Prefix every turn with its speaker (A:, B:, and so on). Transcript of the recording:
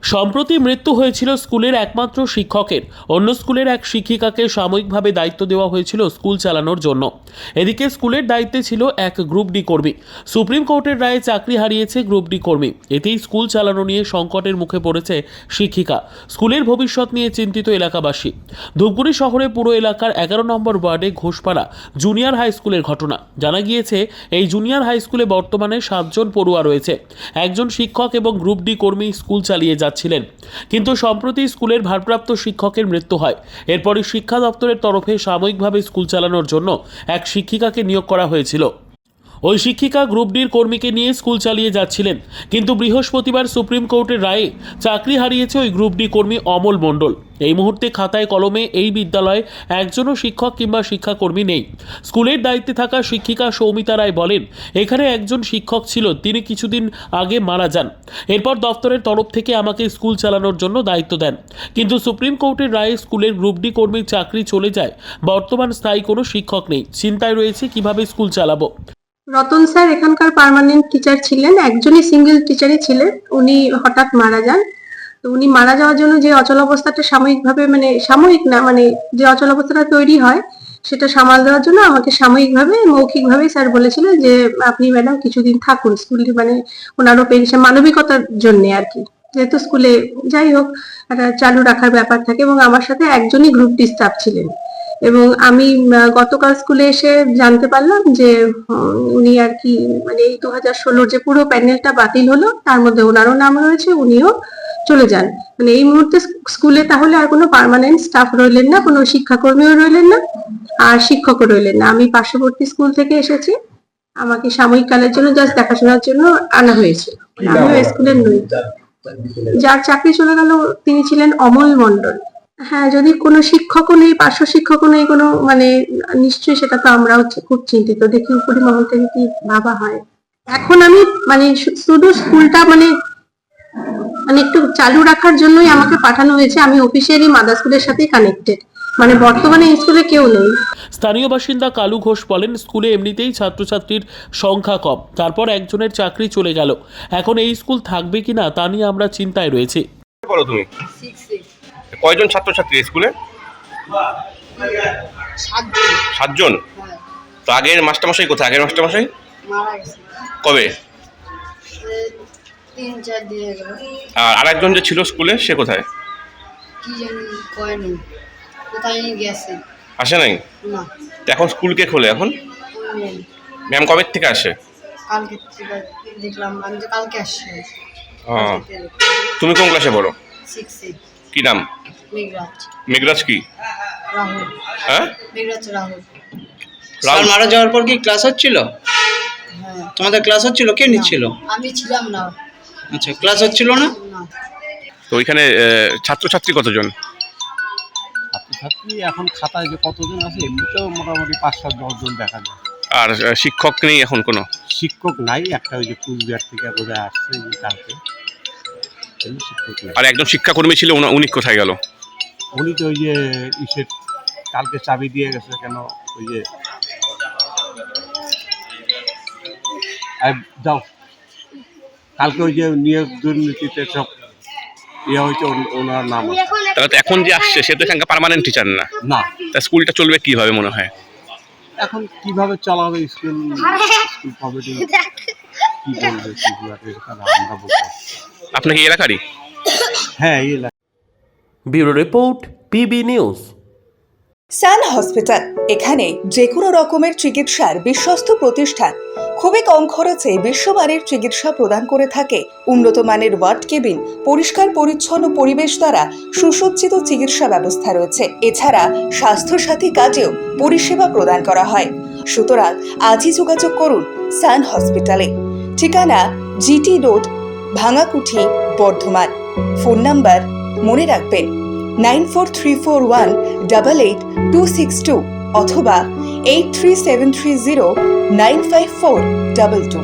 A: সম্প্রতি মৃত্যু হয়েছিল স্কুলের একমাত্র শিক্ষকের। অন্য স্কুলের এক শিক্ষিকাকে সাময়িকভাবে দায়িত্ব দেওয়া হয়েছিল স্কুল চালানোর জন্য। এদিকে স্কুলের দায়িত্বে ছিল এক গ্রুপ ডি কর্মী। সুপ্রিম কোর্টের রায়ে চাকরি হারিয়েছে গ্রুপ ডি কর্মী। এতেই স্কুল চালানো নিয়ে সংকটের মুখে পড়েছে শিক্ষিকা। স্কুলের ভবিষ্যৎ নিয়ে চিন্তিত এলাকাবাসী। ধূপগুড়ি শহরে পুরো এলাকার 11 নম্বর ওয়ার্ডে ঘোষপাড়া জুনিয়র হাই স্কুলের ঘটনা। জানা গিয়েছে এই জুনিয়র হাই স্কুলে বর্তমানে 7 জন পড়ুয়া রয়েছে। একজন শিক্ষক এবং গ্রুপ ডি কর্মী স্কুল চালিয়ে যাচ্ছিলেন, কিন্তু সম্প্রতি স্কুলের ভারপ্রাপ্ত শিক্ষকের মৃত্যু হয়। এরপরই শিক্ষা দপ্তরের তরফে সাময়িকভাবে স্কুল চালানোর জন্য এক শিক্ষিকাকে নিয়োগ করা হয়েছিল। ওই শিক্ষিকা গ্রুপ ডির কর্মীকে নিয়ে স্কুল চালিয়ে যাচ্ছিলেন, কিন্তু বৃহস্পতিবার সুপ্রিম কোর্টের রায়ে চাকরি হারিয়েছে ওই গ্রুপ ডি কর্মী অমল মণ্ডল। এই মুহূর্তে খাতায় কলমে এই বিদ্যালয়ে একজনও শিক্ষক কিংবা শিক্ষাকর্মী নেই। স্কুলের দায়িত্বে থাকা শিক্ষিকা সৌমিতা রায় বলেন, এখানে একজন শিক্ষক ছিল, তিনি কিছুদিন আগে মারা যান। এরপর দপ্তরের তরফ থেকে আমাকে স্কুল চালানোর জন্য দায়িত্ব দেন, কিন্তু সুপ্রিম কোর্টের রায়ে স্কুলের গ্রুপ ডি কর্মীর চাকরি চলে যায়। বর্তমান স্থায়ী কোনো শিক্ষক নেই। চিন্তায় রয়েছে কিভাবে স্কুল চালাবো।
B: রতন স্যার এখানকার পার্মানেন্ট টিচার ছিলেন, একজনই সিঙ্গেল টিচারই ছিলেন। উনি হঠাৎ মারা যান। তো উনি মারা যাওয়ার জন্য যে অচলাবস্থাটা সাময়িকভাবে সাময়িক না যে অচলাবস্থাটা তৈরি হয় সেটা সামাল দেওয়ার জন্য আমাকে সাময়িকভাবে মৌখিকভাবে স্যার বলেছিলেন যে আপনি ম্যাডাম কিছুদিন থাকুন স্কুলে, ওনারও পেনশন মানবিকতার জন্য আর কি, যেহেতু স্কুলে যাই হোক একটা চালু রাখার ব্যাপার থাকে। এবং আমার সাথে একজনই গ্রুপ ডি স্টাফ ছিলেন। এবং আমি গতকাল স্কুলে এসে জানতে পারলাম যে উনি আর কি এই 2016 যে পুরো প্যানেলটা বাতিল হলো তার মধ্যে ওনারও নাম রয়েছে, উনিও চলে যান। এই মুহূর্তে স্কুলে তাহলে আর কোনো পার্মানেন্ট স্টাফ রইলেন না, কোনো শিক্ষাকর্মীও রইলেন না, আর শিক্ষকও রইলেন না। আমি পার্শ্ববর্তী স্কুল থেকে এসেছি, আমাকে সাময়িক কালের জন্য জাস্ট দেখাশোনার জন্য আনা হয়েছে। আমিও স্কুলের নই। যার চাকরি চলে গেল তিনি ছিলেন অমল মণ্ডল। হ্যাঁ, যদি কোনো শিক্ষকও নেই, পার্শ্ব শিক্ষকও নেই কোনো, নিশ্চয়ই সেটা তো আমরাও খুব চিন্তিত। দেখি উপরি মহল থেকে কি ভাবা হয়। এখন আমি শুধু স্কুলটা একটু চালু রাখার জন্যই আমাকে পাঠানো হয়েছে। আমি অফিসিয়ালি মাদার স্কুলের সাথে কানেক্টেড, বর্তমানে এই স্কুলে কেউ নেই।
A: স্থানীয় বাসিন্দা কালু ঘোষ বলেন, স্কুলে এমনিতেই ছাত্রছাত্রীর সংখ্যা কম, তারপর একজনের চাকরি চলে গেল। এখন এই স্কুল থাকবে কিনা তা নিয়ে আমরা চিন্তায় রয়েছি।
C: বলো তুমি কয়জন ছাত্রছাত্রী স্কুলে? 7 জন। তো আগের মাস্টারমশাই কোথায়? আগের মাস্টারমশাই
D: মারা গেছে
C: কবে?
D: 3-4 দিন আগে।
C: আর আরেকজন যে ছিল স্কুলে সে কোথায়?
D: কি জানি কয়নি, কোথায় গেছে,
C: আসে নাই?
D: না।
C: এখন স্কুল কে খোলে এখন? ম্যাম কবে থেকে আসে?
D: কালকে থেকে দেখলাম, আমি তো কালকে আসছি।
C: তুমি কোন ক্লাসে পড়ো?
D: 6
C: কি নাম?
D: মেঘরাজ।
C: মেঘরাজ কি?
D: রাহুল।
C: হ্যাঁ,
D: মেঘরাজ রাহুল।
E: স্যার মারা যাওয়ার পর কি ক্লাস হচ্ছিল?
D: হ্যাঁ।
E: তোমাদের ক্লাস হচ্ছিল? কে নিচ্ছিল?
D: আমি ছিলাম না।
E: আচ্ছা, ক্লাস হচ্ছিল না?
D: না।
C: তো ওইখানে ছাত্রছাত্রী কতজন?
F: ছাত্রছাত্রী এখন খাতায় যে কতজন আছে, এমনিতেও মোটামুটি 5-7-10 জন দেখা যায়।
C: আর শিক্ষক নেই এখন কোনো?
F: শিক্ষক নাই, একটা ওই যে কুচবিহার থেকে বোধহয় আসছে যে কালকে, শিক্ষক নাই।
C: আর একজন শিক্ষাকর্মী ছিল, উনি কোথায় গেল?
F: উনি তো ওই যে ইসের কালকে চাবি দিয়ে গেছে, কেন ওই যে যাও কালকে ওই যে নিয়োগ দুর্নীতিতে সব হয়েছে, ওনার নাম আছে।
C: তাহলে তো এখন যে আসছে সে তো এখানকার পার্মানেন্ট টিচার না।
F: না,
C: তা স্কুলটা চলবে কিভাবে মনে হয়?
F: এখন কিভাবে চালাবে স্কুল কমিটি, কি বলবে আমরা বলতে।
C: আপনি কি এলাকারই?
F: হ্যাঁ, এই এলাকা।
A: Bureau report, PB news.
G: Sun hospital, এখানে যে কোনো রকমের চিকিৎসার বিশ্বস্ত প্রতিষ্ঠান। খুবই কম খরচে বিশ্বমানের চিকিৎসা প্রদান করে থাকে। উন্নত মানের ওয়ার্ড কেবিন, পরিষ্কার পরিচ্ছন্ন পরিবেশ দ্বারা সুসজ্জিত চিকিৎসা ব্যবস্থা রয়েছে। এছাড়া স্বাস্থ্যসাথী কাজেও পরিষেবা প্রদান করা হয়। সুতরাং আজই যোগাযোগ করুন সান হসপিটালে। ঠিকানা GT road, Bhangakuthi, Bardhaman. Phone number মনে রাখবেন 9434188262 অথবা 83730954222।